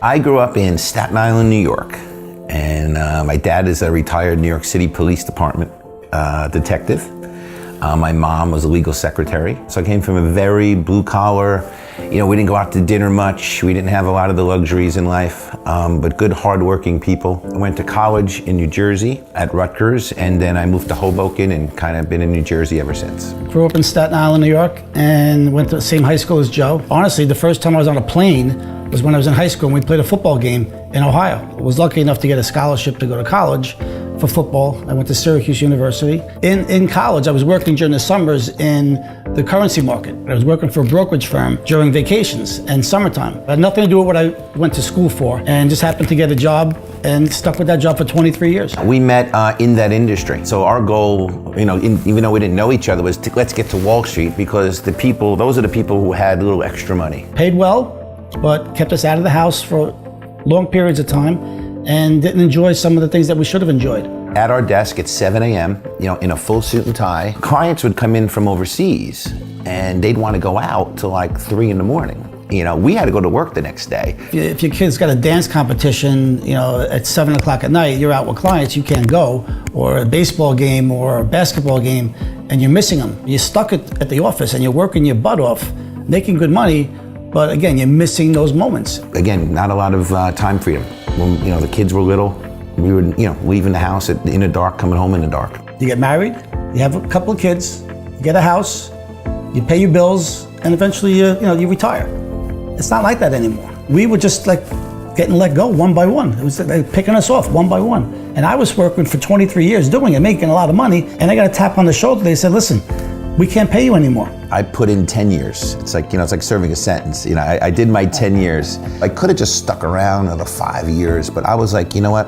I grew up in Staten Island, New York, and my dad is a retired New York City Police Department detective. My mom was a legal secretary. So I came from a very blue collar, we didn't go out to dinner much. We didn't have a lot of the luxuries in life, but good, hardworking people. I went to college in New Jersey at Rutgers, and then I moved to Hoboken and kind of been in New Jersey ever since. Grew up in Staten Island, New York, and went to the same high school as Joe. Honestly, the first time I was on a plane was when I was in high school and we played a football game in Ohio. I was lucky enough to get a scholarship to go to college for football. I went to Syracuse University. In college, I was working during the summers in the currency market. I was working for a brokerage firm during vacations and summertime. It had nothing to do with what I went to school for, and just happened to get a job and stuck with that job for 23 years. We met in that industry. So our goal, even though we didn't know each other, was let's get to Wall Street, because those are the people who had a little extra money. Paid well, but kept us out of the house for long periods of time and didn't enjoy some of the things that we should have enjoyed. At our desk at 7 a.m., in a full suit and tie, clients would come in from overseas and they'd want to go out till like 3 in the morning. We had to go to work the next day. If your kid's got a dance competition, at 7 o'clock at night, you're out with clients, you can't go, or a baseball game or a basketball game, and you're missing them. You're stuck at the office and you're working your butt off, making good money, but again, you're missing those moments. Again, not a lot of time freedom. When the kids were little, we would leaving the house in the dark, coming home in the dark. You get married, you have a couple of kids, you get a house, you pay your bills, and eventually you retire. It's not like that anymore. We were just like getting let go one by one. It was like picking us off one by one. And I was working for 23 years doing it, making a lot of money, and I got a tap on the shoulder. They said, listen, we can't pay you anymore. I put in 10 years. It's like, it's like serving a sentence. I did my 10 years. I could have just stuck around another 5 years, but I was like, you know what?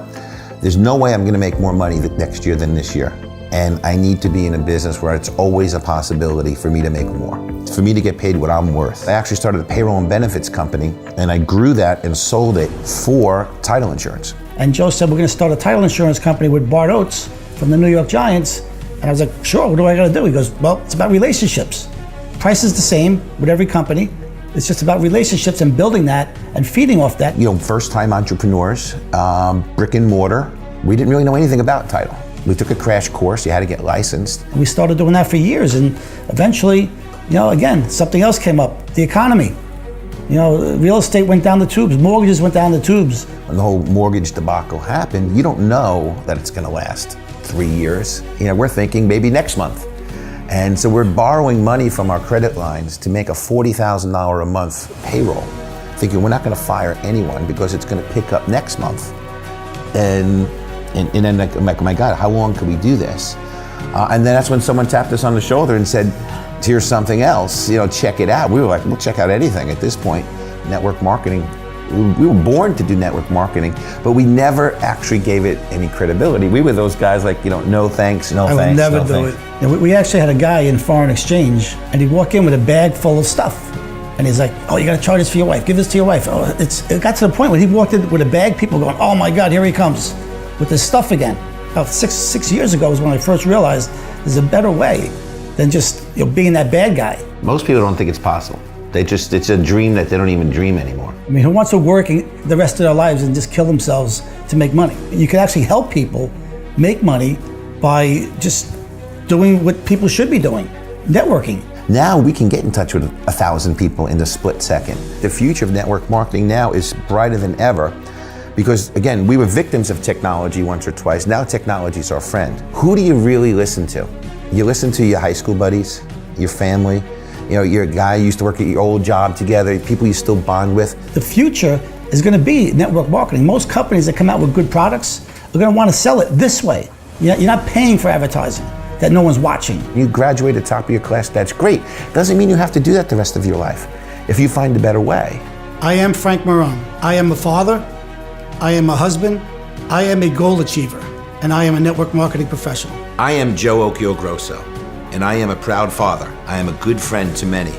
There's no way I'm gonna make more money next year than this year. And I need to be in a business where it's always a possibility for me to make more, for me to get paid what I'm worth. I actually started a payroll and benefits company, and I grew that and sold it for title insurance. And Joe said, we're gonna start a title insurance company with Bart Oates from the New York Giants. And I was like, sure, what do I gotta do? He goes, well, it's about relationships. Price is the same with every company. It's just about relationships and building that and feeding off that. First time entrepreneurs, brick and mortar. We didn't really know anything about title. We took a crash course, you had to get licensed. And we started doing that for years, and eventually, again, something else came up, the economy. Real estate went down the tubes, mortgages went down the tubes. When the whole mortgage debacle happened, you don't know that it's gonna last 3 years. We're thinking maybe next month. And so we're borrowing money from our credit lines to make a $40,000 a month payroll, thinking we're not gonna fire anyone because it's gonna pick up next month. And then I'm like, my God, how long can we do this? And then that's when someone tapped us on the shoulder and said, here's something else, check it out. We were like, we'll check out anything at this point. Network marketing, we were born to do network marketing, but we never actually gave it any credibility. We were those guys like, no thanks, no thanks. I would never do it. We actually had a guy in foreign exchange, and he'd walk in with a bag full of stuff. And he's like, oh, you gotta charge this for your wife, give this to your wife. Oh, it got to the point where he walked in with a bag, people going, oh my God, here he comes with this stuff again. About six years ago was when I first realized there's a better way than just being that bad guy. Most people don't think it's possible. It's a dream that they don't even dream anymore. I mean, who wants to work the rest of their lives and just kill themselves to make money? You can actually help people make money by just doing what people should be doing, networking. Now we can get in touch with 1,000 people in a split second. The future of network marketing now is brighter than ever because, again, we were victims of technology once or twice. Now technology's our friend. Who do you really listen to? You listen to your high school buddies, your family, you're a guy you used to work at your old job together, people you still bond with. The future is gonna be network marketing. Most companies that come out with good products are gonna wanna sell it this way. You're not paying for advertising that no one's watching. You graduate at the top of your class, that's great. Doesn't mean you have to do that the rest of your life if you find a better way. I am Frank Marone. I am a father, I am a husband, I am a goal achiever, and I am a network marketing professional. I am Joe Occhio-Grosso, and I am a proud father. I am a good friend to many.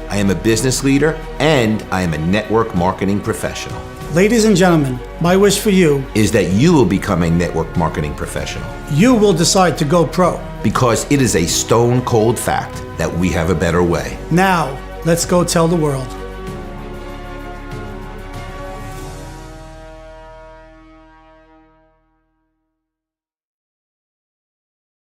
I am a business leader, and I am a network marketing professional. Ladies and gentlemen, my wish for you is that you will become a network marketing professional. You will decide to go pro. Because it is a stone cold fact that we have a better way. Now, let's go tell the world.